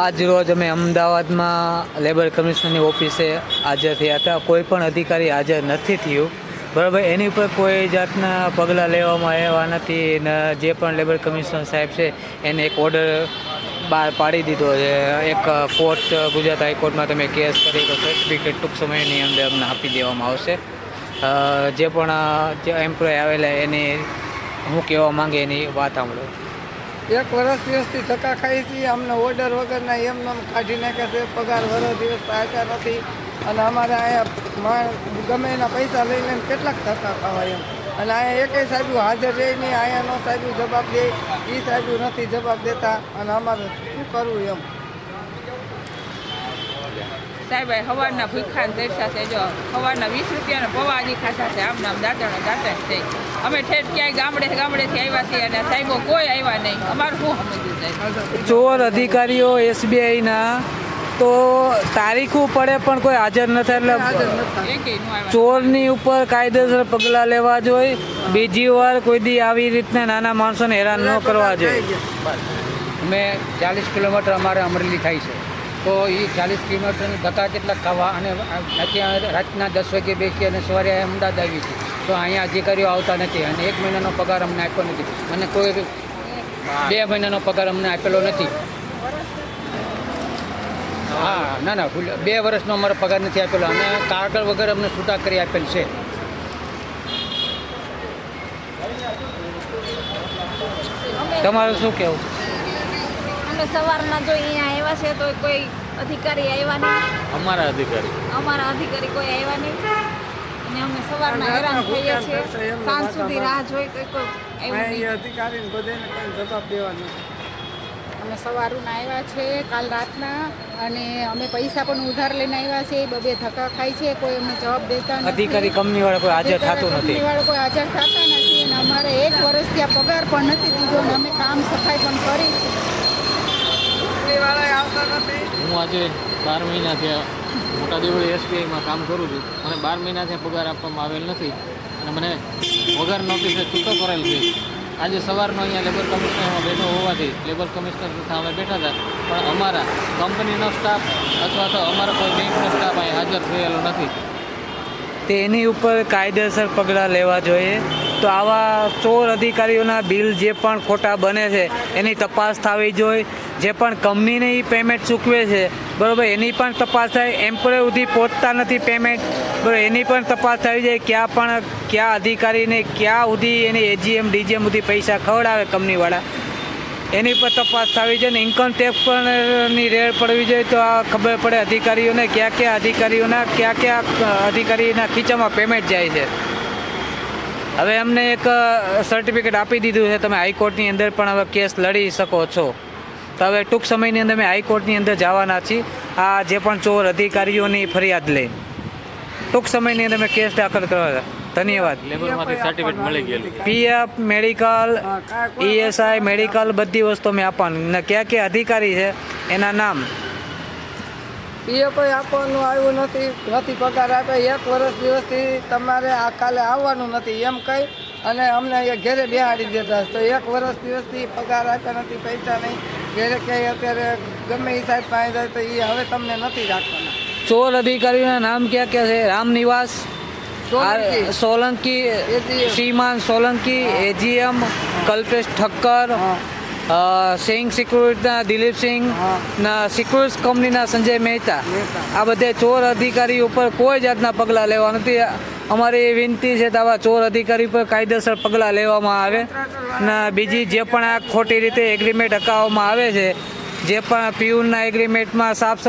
આજ રોજ અમે અમદાવાદમાં લેબર કમિશનરની ઓફિસે હાજર થયા હતા. કોઈ પણ અધિકારી હાજર નથી થયું, બરાબર. એની ઉપર કોઈ જાતના પગલાં લેવામાં આવ્યા નથી ને જે પણ લેબર કમિશનર સાહેબ છે એને એક ઓર્ડર બહાર પાડી દીધો છે. એક કોર્ટ, ગુજરાત હાઈકોર્ટમાં તમે કેસ કરી તો સર્ટિફિકેટ ટૂંક સમયની અંદર અમને આપી દેવામાં આવશે. જે પણ એમ્પ્લોય આવેલા એને હું કહેવા માંગે એની વાત સાંભળો. 1 વર્ષ દિવસથી ધક્કા ખાઈ છીએ. અમને ઓર્ડર વગરના એમને કાઢી નાખ્યા છે. પગાર વર્ષ દિવસ આપ્યા નથી અને અમારે અહીંયા ગમે એના પૈસા લઈ લઈને કેટલાક ધક્કા ખાવાય એમ. અને અહીંયા એકેય સાહેબ હાજર રહે નહીં. અહીંયાનો સાહેબ જવાબ દે, એ સાહેબ નથી જવાબ દેતા અને અમારે શું કરવું એમ. સાહેબ સવારના ભૂખા તરસ્યા છે. જો સવારના 20 રૂપિયાના પૌવા હજી ખાધા છે. આમ નામ દાંતણ છે. અમે ઠેઠ ક્યાંય ગામડેથી આવ્યા છીએ અને સાહેબો કોઈ આવ્યા નહીં. અમારું શું સમજવું સાહેબ? ચોર અધિકારીઓ SBIના તો તારીખું પડે પણ કોઈ હાજર ન થાય, એટલે ચોરની ઉપર કાયદેસર પગલાં લેવા જોઈએ. બીજી વાર કોઈ દી આવી રીતના નાના માણસોને હેરાન ન કરવા જોઈએ. અમે 40 કિલોમીટર અમારે અમરેલી થાય છે, તો એ 40 કિલોમીટરના ધક્કા કેટલા ખાવા અને ત્યાં રાતના 10 વાગે બેસી અને સવારે અમદાવાદ આવી છે, તો અહીંયા અધિકારીઓ આવતા નથી અને 1 મહિનાનો પગાર અમને આપ્યો નથી અને કોઈ 2 મહિનાનો પગાર અમને આપેલો નથી. હા, ના 2 વર્ષનો અમારો પગાર નથી આપેલો અને કાગળ વગર અમને છૂટા કરી આપેલ છે. તમારું શું કહેવું? અમે સવારના જો અહીંયા આવ્યા છે તો કોઈ અધિકારી આવ્યા નહીં. અમારા અધિકારી કોઈ આવ્યા નહીં અને અમે સવારના હેરાન થઈએ છીએ. સાંજ સુધી રાહ જોઈ તો કોઈ આવ્યું નહીં. અધિકારીને બધાને કંઈ જવાબ દેવા નથી. અમે સવારના આવ્યા છે કાલ રાતના અને અમે પૈસા પણ ઉધાર લઈને આવ્યા છે. 2 ધક્કા ખાય છે, કોઈ અમને જવાબ દેતા નથી. અધિકારી કંપનીવાળા કોઈ હાજર થતું નથી. કંપનીવાળા કોઈ હાજર થતા નથી અને અમારે 1 વર્ષથી આ પગાર પણ નથી દીધો અને અમે કામ સફાઈ પણ કરી છે. હું આજે 12 મહિનાથી મોટા દેવળી SBIમાં કામ કરું છું અને 12 મહિનાથી પગાર આપવામાં આવેલ નથી અને મને વગર નોટિસે છૂટો કરેલ છે. આજે સવારનો અહીંયા લેબર કમિશનરમાં બેઠો હોવાથી લેબર કમિશનર તથા અમે બેઠા હતા, પણ અમારા કંપનીનો સ્ટાફ અથવા તો અમારા કોઈ બેંકનો સ્ટાફ અહીં હાજર થયેલો નથી. તેની ઉપર કાયદેસર પગલાં લેવા જોઈએ. તો આવા ચોર અધિકારીઓના બિલ જે પણ ખોટા બને છે એની તપાસ થવી જોઈએ. જે પણ કંપનીને એ પેમેન્ટ ચૂકવે છે, બરાબર, એની પણ તપાસ થાય. એમ્પ્લોય સુધી પહોંચતા નથી પેમેન્ટ, બરાબર, એની પણ તપાસ થવી જોઈએ. કયા અધિકારીને ક્યાં સુધી એની AGM DGM સુધી પૈસા ખવડાવે કંપનીવાળા, એની પર તપાસ થવી જોઈએ. ને ઇન્કમ ટેક્સ પરની રેડ પડવી જોઈએ તો આ ખબર પડે અધિકારીઓને કયા અધિકારીના ખીચામાં પેમેન્ટ જાય છે. હવે અમને એક સર્ટિફિકેટ આપી દીધું છે, તમે હાઈકોર્ટની અંદર પણ હવે કેસ લડી શકો છો. તો હવે ટૂંક સમયની અંદર અમે હાઈકોર્ટની અંદર જવાના છીએ આ જે પણ ચોર અધિકારીઓની ફરિયાદ લઈ. ટૂંક સમયની અંદર અમે કેસ દાખલ કરવા. ધન્યવાદ. લેબરમાંથી સર્ટિફિકેટ મળી ગયેલું. PF મેડિકલ, ESI મેડિકલ બધી વસ્તુ અમે આપવાની. ને કયા અધિકારી છે એના નામ કોઈ આપવાનું આવ્યું નથી પગાર આપ્યા. 1 વર્ષ દિવસથી તમારે આ કાલે આવવાનું નથી એમ કહી અને અમને અહીંયા ઘેરે બેહાડી દેતા. તો 1 વર્ષ દિવસથી પગાર આપ્યા નથી, પૈસા નહીં. ઘેરે ક્યાંય અત્યારે ગમે એ સાઈડ પાસે જાય તો એ હવે તમને નથી રાખવાના. ચોર અધિકારીઓના નામ ક્યાં છે? રામનિવાસ સોલંકી, શ્રીમાન સોલંકી, AGM કલ્પેશ ઠક્કર, સિંઘ સિક્યુરિટીના દિલીપસિંહ, સિક્યુરિટી કંપનીના સંજય મહેતા. આ બધે ચોર અધિકારી ઉપર કોઈ જાતના પગલાં લેવા નથી. અમારી વિનંતી છે તો આવા ચોર અધિકારી પર કાયદેસર પગલાં લેવામાં આવે. ને બીજી જે પણ આ ખોટી રીતે એગ્રીમેન્ટ અકાવવામાં આવે છે, જે પણ પ્યુનના એગ્રીમેન્ટમાં સાફ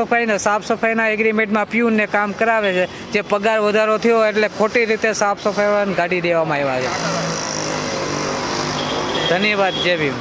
સફાઈના એગ્રીમેન્ટમાં પ્યુનને કામ કરાવે છે, જે પગાર વધારો થયો એટલે ખોટી રીતે સાફ સફાઈ કાઢી દેવામાં આવ્યા છે. ધન્યવાદ. જય ભીમ.